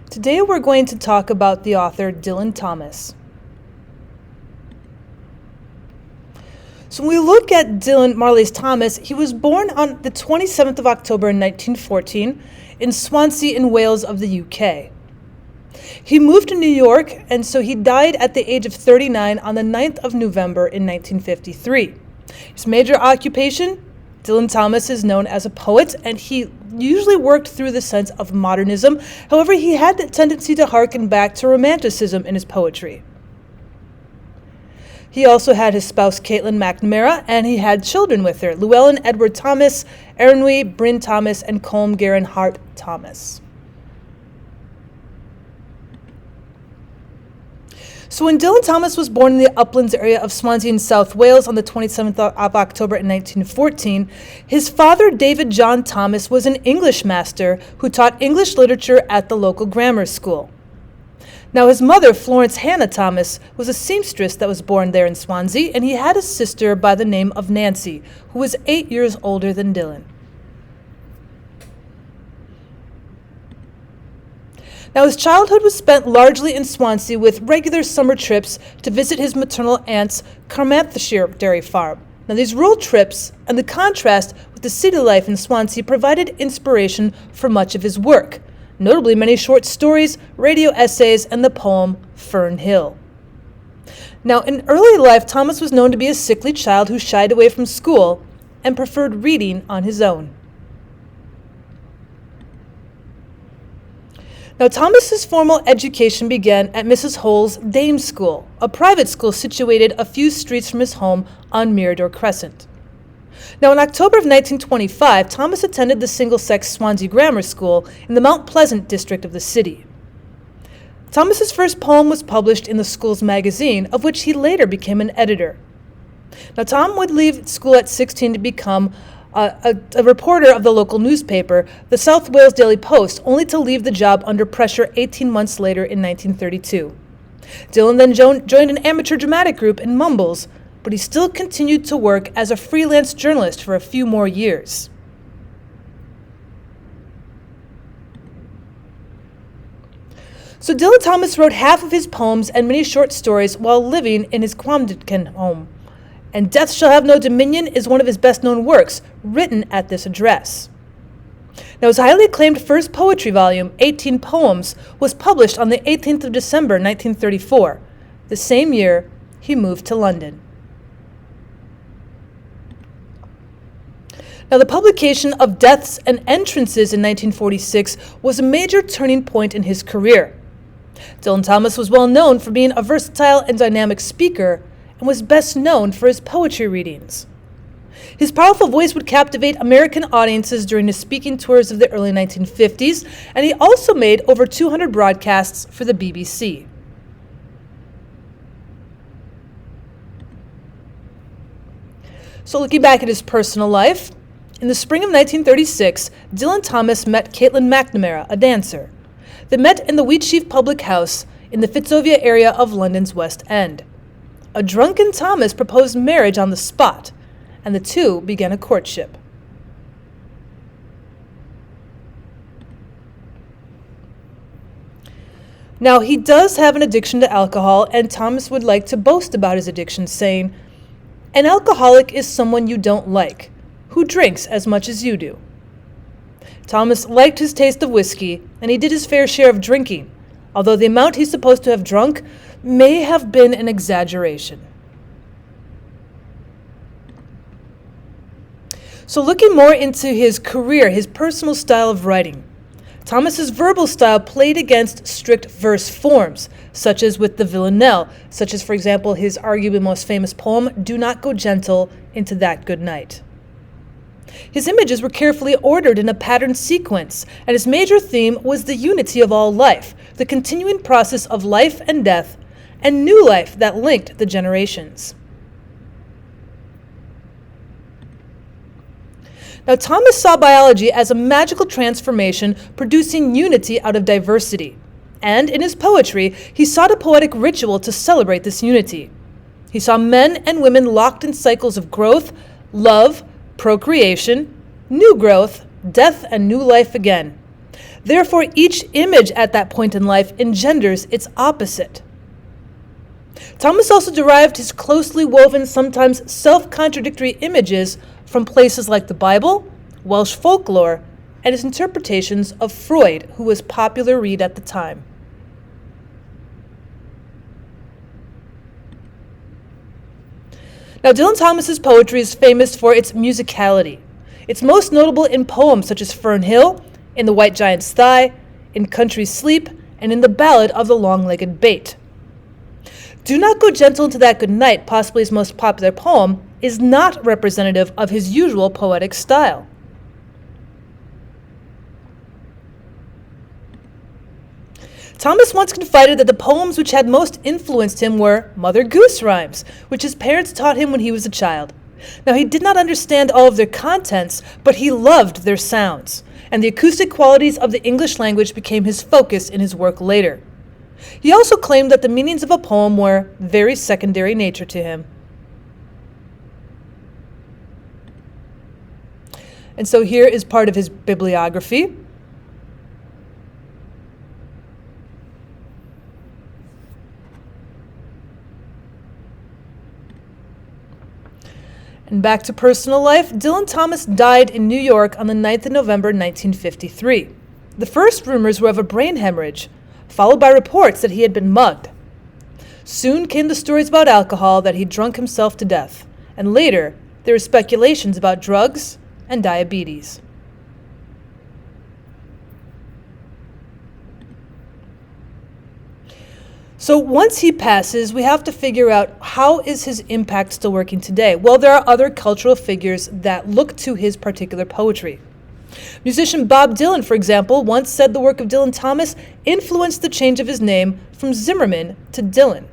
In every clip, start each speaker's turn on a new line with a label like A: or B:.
A: Today we're going to talk about the author Dylan Thomas. So when we look at Dylan Marley's Thomas, he was born on the 27th of October in 1914 in Swansea in Wales of the UK. He moved to New York, and so he died at the age of 39 on the 9th of November in 1953. His major occupation? Dylan Thomas is known as a poet, and he usually worked through the sense of modernism. However, he had the tendency to harken back to romanticism in his poetry. He also had his spouse Caitlin McNamara, and he had children with her, Llewellyn Edward Thomas, Erinwy Bryn Thomas, and Colm Garin Hart Thomas. So when Dylan Thomas was born in the uplands area of Swansea in South Wales on the 27th of October in 1914, his father, David John Thomas, was an English master who taught English literature at the local grammar school. Now his mother, Florence Hannah Thomas, was a seamstress that was born there in Swansea, and he had a sister by the name of Nancy, who was 8 years older than Dylan. Now, his childhood was spent largely in Swansea with regular summer trips to visit his maternal aunt's Carmarthenshire dairy farm. Now, these rural trips and the contrast with the city life in Swansea provided inspiration for much of his work, notably many short stories, radio essays, and the poem Fern Hill. Now, in early life, Thomas was known to be a sickly child who shied away from school and preferred reading on his own. Now, Thomas's formal education began at Mrs. Hole's Dame School, a private school situated a few streets from his home on Mirador Crescent. Now, in October of 1925, Thomas attended the single-sex Swansea Grammar School in the Mount Pleasant district of the city. Thomas's first poem was published in the school's magazine, of which he later became an editor. Now, Tom would leave school at 16 to become a reporter of the local newspaper, the South Wales Daily Post, only to leave the job under pressure 18 months later in 1932. Dylan then joined an amateur dramatic group in Mumbles, but he still continued to work as a freelance journalist for a few more years. So Dylan Thomas wrote half of his poems and many short stories while living in his Quamditkin home. And Death Shall Have No Dominion is one of his best-known works, written at this address. Now, his highly acclaimed first poetry volume, 18 Poems, was published on the 18th of December, 1934. The same year, he moved to London. Now, the publication of Deaths and Entrances in 1946 was a major turning point in his career. Dylan Thomas was well known for being a versatile and dynamic speaker, and was best known for his poetry readings. His powerful voice would captivate American audiences during his speaking tours of the early 1950s, and he also made over 200 broadcasts for the BBC. So looking back at his personal life, in the spring of 1936, Dylan Thomas met Caitlin McNamara, a dancer. They met in the Wheatsheaf Public House in the Fitzovia area of London's West End. A drunken Thomas proposed marriage on the spot, and the two began a courtship. Now, he does have an addiction to alcohol, and Thomas would like to boast about his addiction, saying, "An alcoholic is someone you don't like, who drinks as much as you do." Thomas liked his taste of whiskey, and he did his fair share of drinking, although the amount he's supposed to have drunk may have been an exaggeration. So looking more into his career, his personal style of writing, Thomas's verbal style played against strict verse forms, such as with the villanelle, such as, for example, his arguably most famous poem, Do Not Go Gentle into That Good Night. His images were carefully ordered in a patterned sequence, and his major theme was the unity of all life, the continuing process of life and death, and new life that linked the generations. Now, Thomas saw biology as a magical transformation, producing unity out of diversity. And in his poetry, he sought a poetic ritual to celebrate this unity. He saw men and women locked in cycles of growth, love, procreation, new growth, death, and new life again. Therefore, each image at that point in life engenders its opposite. Thomas also derived his closely woven, sometimes self-contradictory images from places like the Bible, Welsh folklore, and his interpretations of Freud, who was popular read at the time. Now, Dylan Thomas's poetry is famous for its musicality. It's most notable in poems such as Fern Hill, in The White Giant's Thigh, in Country Sleep, and in the Ballad of the Long-Legged Bait. Do Not Go Gentle Into That Good Night, possibly his most popular poem, is not representative of his usual poetic style. Thomas once confided that the poems which had most influenced him were Mother Goose rhymes, which his parents taught him when he was a child. Now, he did not understand all of their contents, but he loved their sounds, and the acoustic qualities of the English language became his focus in his work later. He also claimed that the meanings of a poem were very secondary nature to him. And so here is part of his bibliography. And back to personal life, Dylan Thomas died in New York on the 9th of November, 1953. The first rumors were of a brain hemorrhage, followed by reports that he had been mugged. Soon came the stories about alcohol, that he drunk himself to death, and later there were speculations about drugs and diabetes. So once he passes, we have to figure out, how is his impact still working today? Well, there are other cultural figures that look to his particular poetry. Musician Bob Dylan, for example, once said the work of Dylan Thomas influenced the change of his name from Zimmerman to Dylan.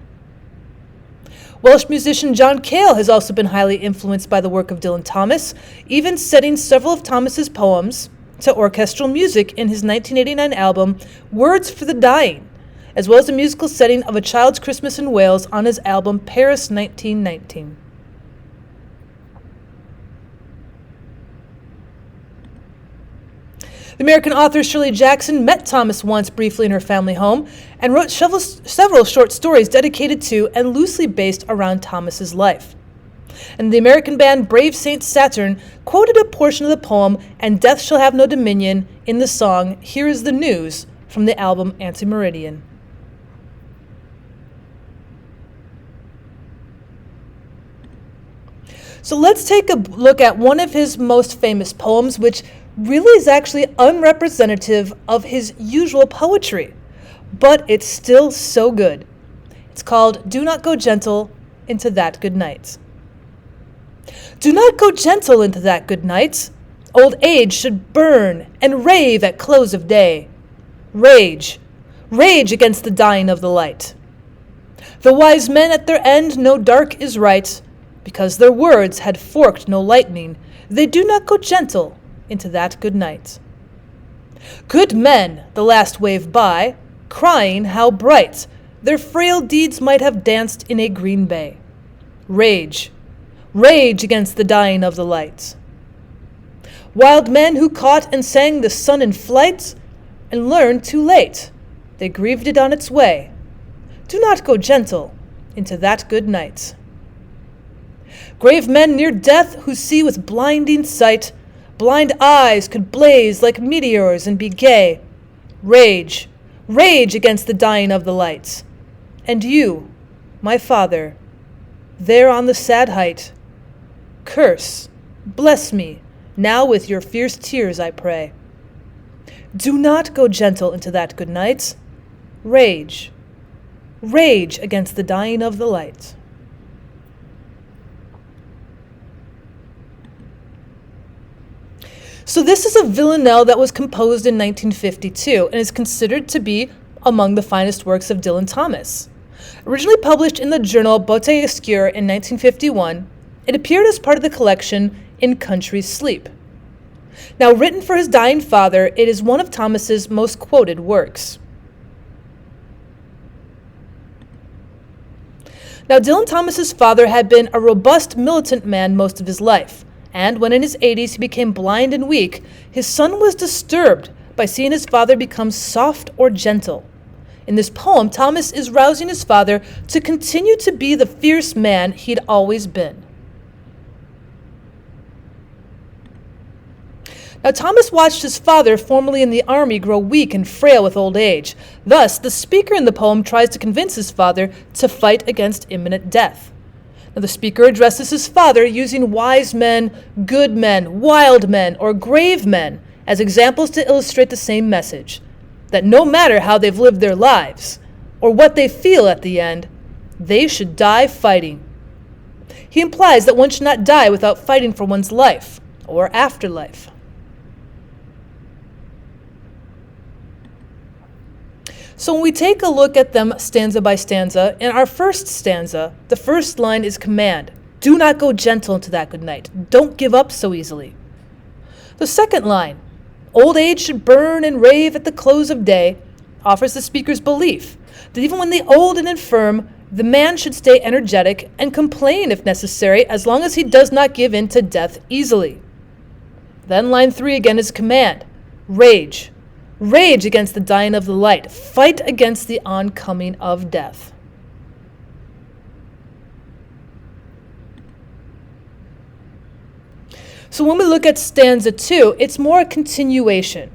A: Welsh musician John Cale has also been highly influenced by the work of Dylan Thomas, even setting several of Thomas's poems to orchestral music in his 1989 album, Words for the Dying, as well as the musical setting of A Child's Christmas in Wales on his album Paris 1919. The American author Shirley Jackson met Thomas once briefly in her family home and wrote several short stories dedicated to and loosely based around Thomas's life. And the American band Brave Saint Saturn quoted a portion of the poem "And Death Shall Have No Dominion" in the song Here Is the News from the album Anti-Meridian. So let's take a look at one of his most famous poems, which really is actually unrepresentative of his usual poetry, but it's still so good. It's called Do Not Go Gentle Into That Good Night. Do not go gentle into that good night. Old age should burn and rave at close of day. Rage, rage against the dying of the light. The wise men at their end know dark is right, because their words had forked no lightning. They do not go gentle into that good night. Good men, the last wave by, crying how bright their frail deeds might have danced in a green bay. Rage, rage against the dying of the light. Wild men who caught and sang the sun in flight and learned too late, they grieved it on its way. Do not go gentle into that good night. Grave men near death who see with blinding sight, blind eyes could blaze like meteors and be gay. Rage, rage against the dying of the light. And you, my father, there on the sad height, curse, bless me, now with your fierce tears I pray. Do not go gentle into that good night. Rage, rage against the dying of the light. So this is a villanelle that was composed in 1952 and is considered to be among the finest works of Dylan Thomas. Originally published in the journal Beauté Obscure in 1951, it appeared as part of the collection In Country Sleep. Now, written for his dying father, it is one of Thomas's most quoted works. Now, Dylan Thomas's father had been a robust militant man most of his life, and when in his 80s he became blind and weak, his son was disturbed by seeing his father become soft or gentle. In this poem, Thomas is rousing his father to continue to be the fierce man he'd always been. Now, Thomas watched his father, formerly in the army, grow weak and frail with old age. Thus, the speaker in the poem tries to convince his father to fight against imminent death. Now, the speaker addresses his father using wise men, good men, wild men, or grave men as examples to illustrate the same message, that no matter how they've lived their lives, or what they feel at the end, they should die fighting. He implies that one should not die without fighting for one's life, or afterlife. So when we take a look at them stanza by stanza, in our first stanza, the first line is command. Do not go gentle into that good night. Don't give up so easily. The second line, old age should burn and rave at the close of day, offers the speaker's belief that even when the old and infirm, the man should stay energetic and complain if necessary, as long as he does not give in to death easily. Then line 3 again is command. Rage. Rage against the dying of the light. Fight against the oncoming of death. So when we look at stanza 2, it's more a continuation.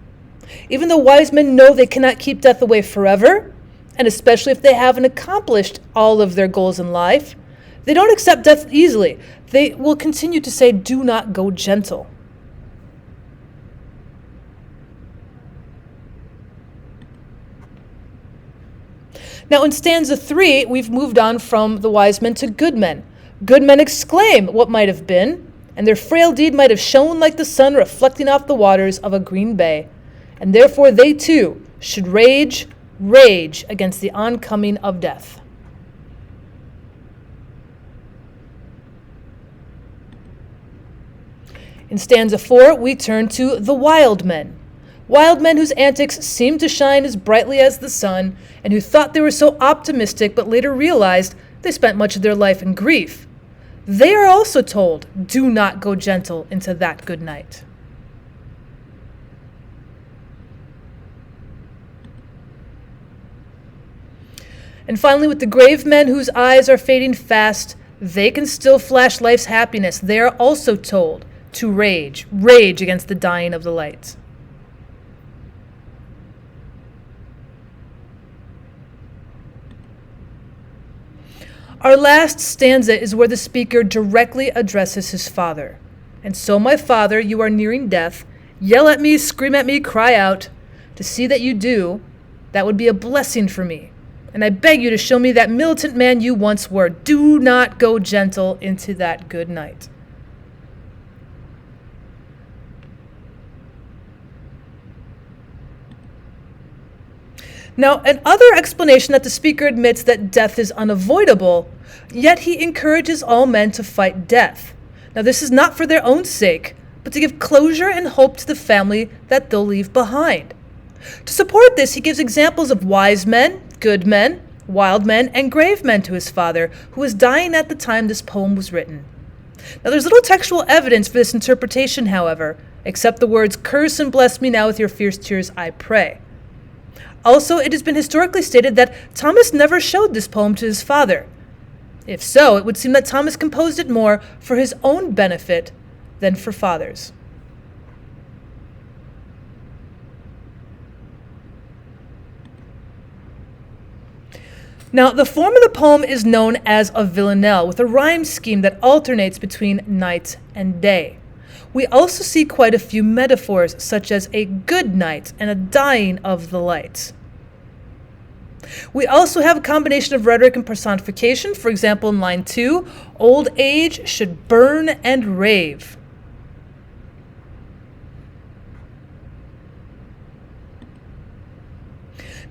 A: Even though wise men know they cannot keep death away forever, and especially if they haven't accomplished all of their goals in life, they don't accept death easily. They will continue to say, do not go gentle. Now in stanza 3, we've moved on from the wise men to good men. Good men exclaim what might have been, and their frail deed might have shone like the sun reflecting off the waters of a green bay, and therefore they too should rage against the oncoming of death. In stanza 4, we turn to the wild men. Wild men whose antics seemed to shine as brightly as the sun, and who thought they were so optimistic but later realized they spent much of their life in grief. They are also told, do not go gentle into that good night. And finally, with the grave men whose eyes are fading fast, they can still flash life's happiness. They are also told to rage against the dying of the light. Our last stanza is where the speaker directly addresses his father. And so, my father, you are nearing death. Yell at me, scream at me, cry out. To see that you do, that would be a blessing for me. And I beg you to show me that militant man you once were. Do not go gentle into that good night. Now, another explanation that the speaker admits that death is unavoidable, yet he encourages all men to fight death. Now, this is not for their own sake, but to give closure and hope to the family that they'll leave behind. To support this, he gives examples of wise men, good men, wild men, and grave men to his father, who was dying at the time this poem was written. Now, there's little textual evidence for this interpretation, however, except the words, curse and bless me now with your fierce tears, I pray. Also, it has been historically stated that Thomas never showed this poem to his father. If so, it would seem that Thomas composed it more for his own benefit than for father's. Now, the form of the poem is known as a villanelle, with a rhyme scheme that alternates between night and day. We also see quite a few metaphors, such as a good night and a dying of the light. We also have a combination of rhetoric and personification. For example, in line 2, old age should burn and rave.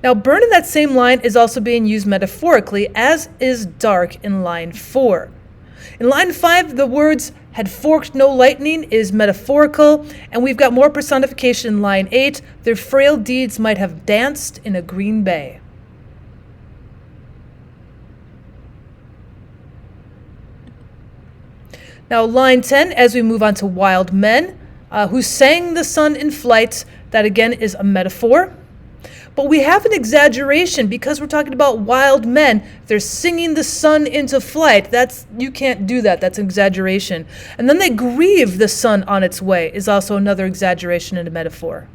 A: Now, burn in that same line is also being used metaphorically, as is dark in line 4. In line 5, the words had forked no lightning is metaphorical, and we've got more personification in line 8. Their frail deeds might have danced in a green bay. Now, line 10, as we move on to wild men, who sang the sun in flight, That again is a metaphor. But we have an exaggeration because we're talking about wild men. They're singing the sun into flight. You can't do that. That's an exaggeration. And then they grieve the sun on its way is also another exaggeration and a metaphor.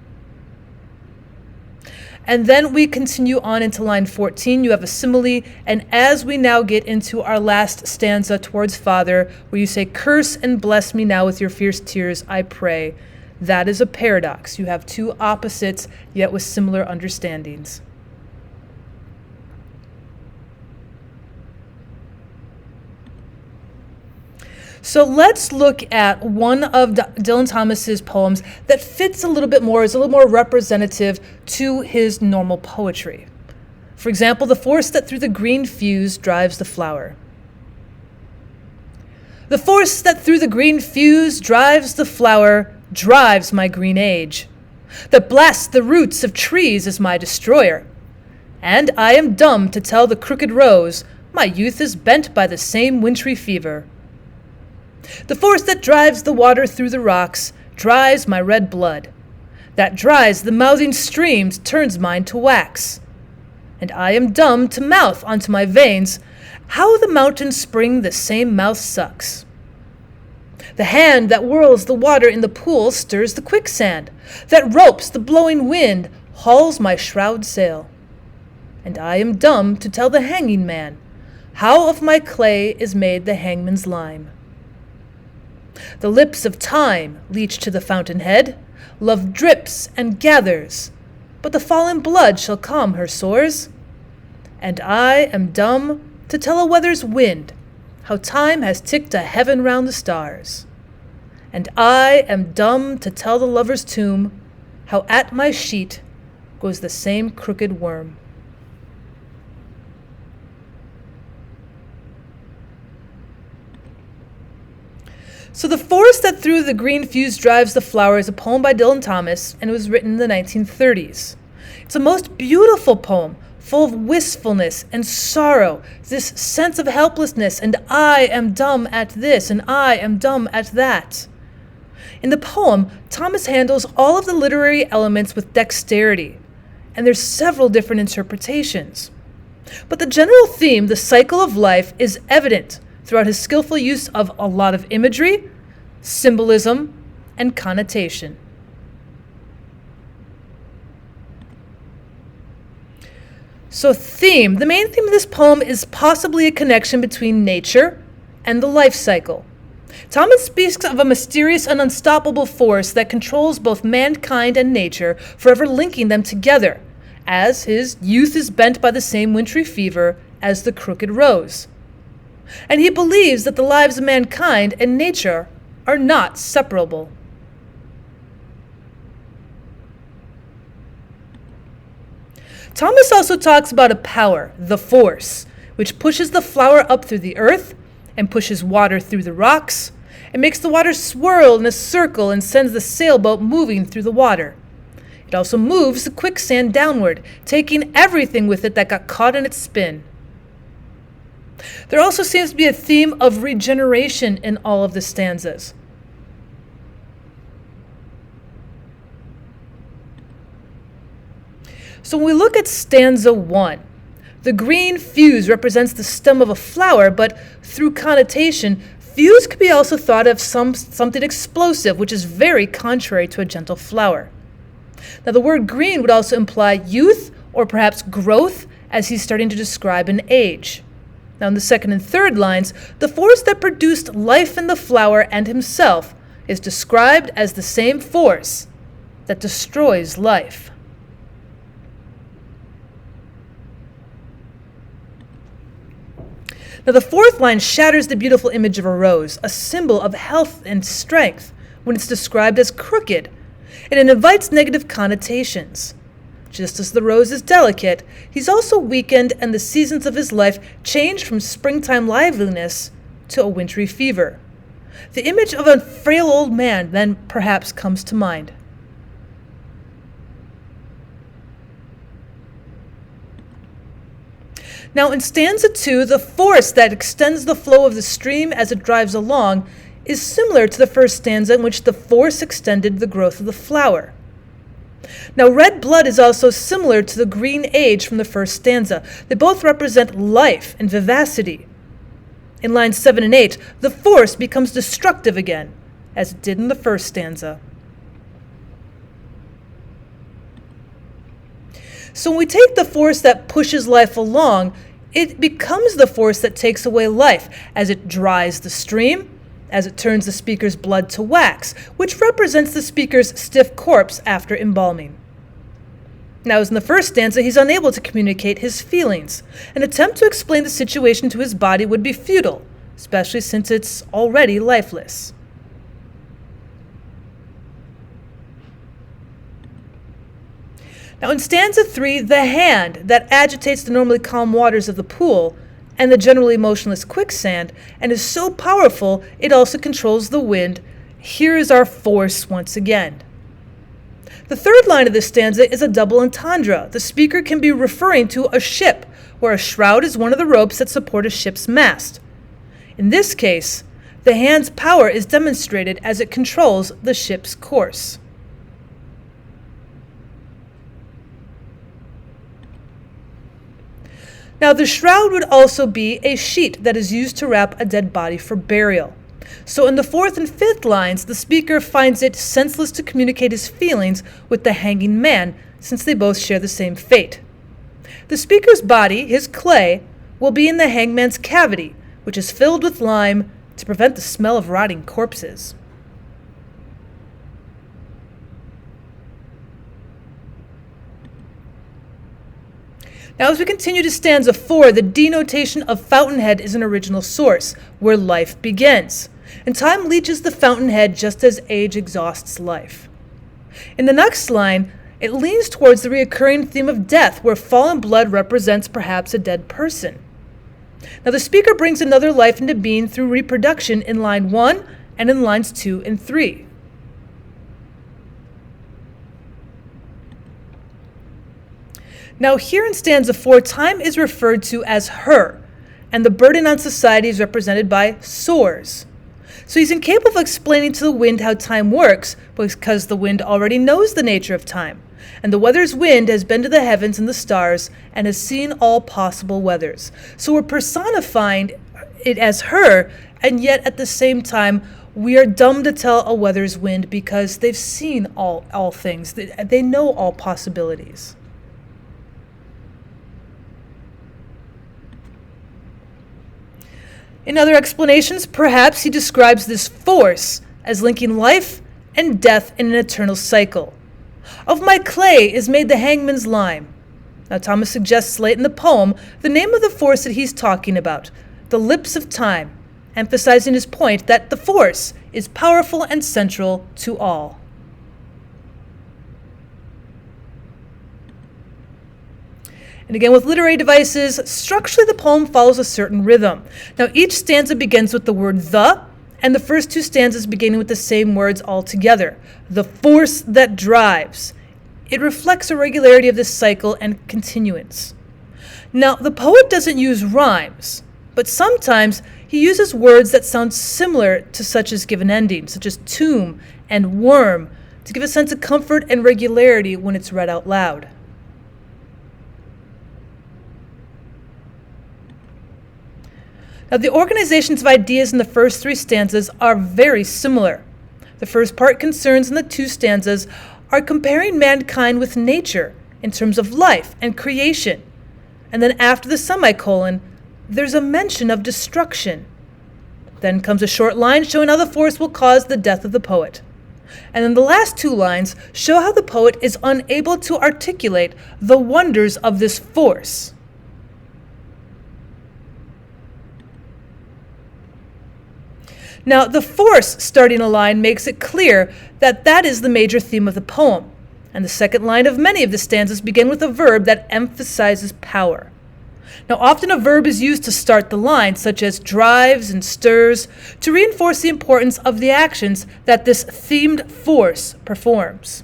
A: And then we continue on into line 14. You have a simile. And as we now get into our last stanza towards Father, where you say, "Curse and bless me now with your fierce tears, I pray." That is a paradox. You have two opposites, yet with similar understandings. So let's look at one of Dylan Thomas's poems that fits a little bit more, is a little more representative to his normal poetry. For example, "The force that through the green fuse drives the flower." "The force that through the green fuse drives the flower drives my green age, that blasts the roots of trees is my destroyer. And I am dumb to tell the crooked rose, my youth is bent by the same wintry fever. The force that drives the water through the rocks dries my red blood, that dries the mouthing streams turns mine to wax. And I am dumb to mouth onto my veins how the mountain spring the same mouth sucks. The hand that whirls the water in the pool stirs the quicksand, that ropes the blowing wind, hauls my shroud sail. And I am dumb to tell the hanging man how of my clay is made the hangman's lime. The lips of time leach to the fountainhead, love drips and gathers, but the fallen blood shall calm her sores. And I am dumb to tell a weather's wind how time has ticked a heaven round the stars. And I am dumb to tell the lover's tomb how at my sheet goes the same crooked worm. So "The Force That Through the Green Fuse Drives the Flower" is a poem by Dylan Thomas, and it was written in the 1930s. It's a most beautiful poem, full of wistfulness and sorrow, this sense of helplessness, and I am dumb at this, and I am dumb at that. In the poem, Thomas handles all of the literary elements with dexterity, and there's several different interpretations. But the general theme, the cycle of life, is evident throughout his skillful use of a lot of imagery, symbolism, and connotation. So theme. The main theme of this poem is possibly a connection between nature and the life cycle. Thomas speaks of a mysterious and unstoppable force that controls both mankind and nature, forever linking them together, as his youth is bent by the same wintry fever as the crooked rose. And he believes that the lives of mankind and nature are not separable. Thomas also talks about a power, the force, which pushes the flower up through the earth and pushes water through the rocks and makes the water swirl in a circle and sends the sailboat moving through the water. It also moves the quicksand downward, taking everything with it that got caught in its spin. There also seems to be a theme of regeneration in all of the stanzas. So when we look at stanza 1, the green fuse represents the stem of a flower, but through connotation, fuse could be also thought of something explosive, which is very contrary to a gentle flower. Now the word green would also imply youth or perhaps growth, as he's starting to describe an age. Now in the second and third lines, the force that produced life in the flower and himself is described as the same force that destroys life. Now the fourth line shatters the beautiful image of a rose, a symbol of health and strength, when it's described as crooked, and it invites negative connotations. Just as the rose is delicate, he's also weakened, and the seasons of his life changed from springtime liveliness to a wintry fever. The image of a frail old man then perhaps comes to mind. Now in stanza 2, the force that extends the flow of the stream as it drives along is similar to the first stanza, in which the force extended the growth of the flower. Now, red blood is also similar to the green age from the first stanza. They both represent life and vivacity. In lines 7 and 8, the force becomes destructive again, as it did in the first stanza. So when we take the force that pushes life along, it becomes the force that takes away life, as it dries the stream, as it turns the speaker's blood to wax, which represents the speaker's stiff corpse after embalming. Now, as in the first stanza, he's unable to communicate his feelings. An attempt to explain the situation to his body would be futile, especially since it's already lifeless. Now, in stanza 3, the hand that agitates the normally calm waters of the pool and the generally motionless quicksand, and is so powerful it also controls the wind. Here is our force once again. The third line of this stanza is a double entendre. The speaker can be referring to a ship, where a shroud is one of the ropes that support a ship's mast. In this case, the hand's power is demonstrated as it controls the ship's course. Now, the shroud would also be a sheet that is used to wrap a dead body for burial. So in the fourth and fifth lines, the speaker finds it senseless to communicate his feelings with the hanging man, since they both share the same fate. The speaker's body, his clay, will be in the hangman's cavity, which is filled with lime to prevent the smell of rotting corpses. Now, as we continue to stanza 4, the denotation of fountainhead is an original source, where life begins, and time leaches the fountainhead just as age exhausts life. In the next line, it leans towards the recurring theme of death, where fallen blood represents perhaps a dead person. Now, the speaker brings another life into being through reproduction in line 1 and in lines 2 and 3. Now, here in stanza 4, time is referred to as her, and the burden on society is represented by soars. So he's incapable of explaining to the wind how time works, because the wind already knows the nature of time, and the weather's wind has been to the heavens and the stars and has seen all possible weathers. So we're personifying it as her, and yet at the same time, we are dumb to tell a weather's wind because they've seen all things. They know all possibilities. In other explanations, perhaps he describes this force as linking life and death in an eternal cycle. Of my clay is made the hangman's lime. Now, Thomas suggests late in the poem the name of the force that he's talking about, the lips of time, emphasizing his point that the force is powerful and central to all. And again, with literary devices, structurally the poem follows a certain rhythm. Now, each stanza begins with the word the, and the first two stanzas beginning with the same words altogether. The force that drives. It reflects a regularity of this cycle and continuance. Now, the poet doesn't use rhymes, but sometimes he uses words that sound similar to such as given endings, such as tomb and worm, to give a sense of comfort and regularity when it's read out loud. Now, the organizations of ideas in the first three stanzas are very similar. The first part concerns in the two stanzas are comparing mankind with nature in terms of life and creation. And then after the semicolon, there's a mention of destruction. Then comes a short line showing how the force will cause the death of the poet. And then the last two lines show how the poet is unable to articulate the wonders of this force. Now, the force starting a line makes it clear that that is the major theme of the poem, and the second line of many of the stanzas begin with a verb that emphasizes power. Now, often a verb is used to start the line, such as drives and stirs, to reinforce the importance of the actions that this themed force performs.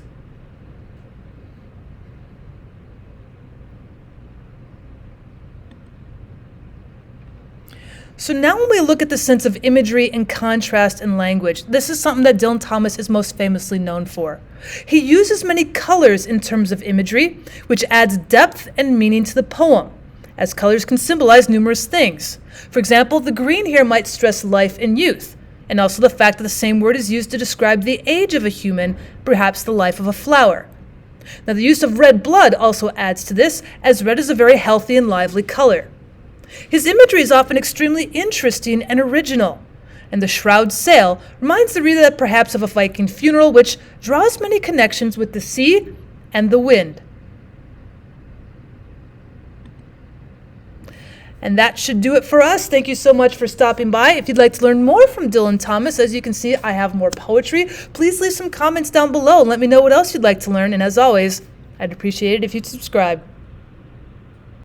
A: So now when we look at the sense of imagery and contrast in language, this is something that Dylan Thomas is most famously known for. He uses many colors in terms of imagery, which adds depth and meaning to the poem, as colors can symbolize numerous things. For example, the green here might stress life and youth, and also the fact that the same word is used to describe the age of a human, perhaps the life of a flower. Now the use of red blood also adds to this, as red is a very healthy and lively color. His imagery is often extremely interesting and original, and the shroud sail reminds the reader that perhaps of a Viking funeral, which draws many connections with the sea and the wind. And that should do it for us. Thank you so much for stopping by. If you'd like to learn more from Dylan Thomas, as you can see, I have more poetry. Please leave some comments down below and let me know what else you'd like to learn. And as always, I'd appreciate it if you'd subscribe.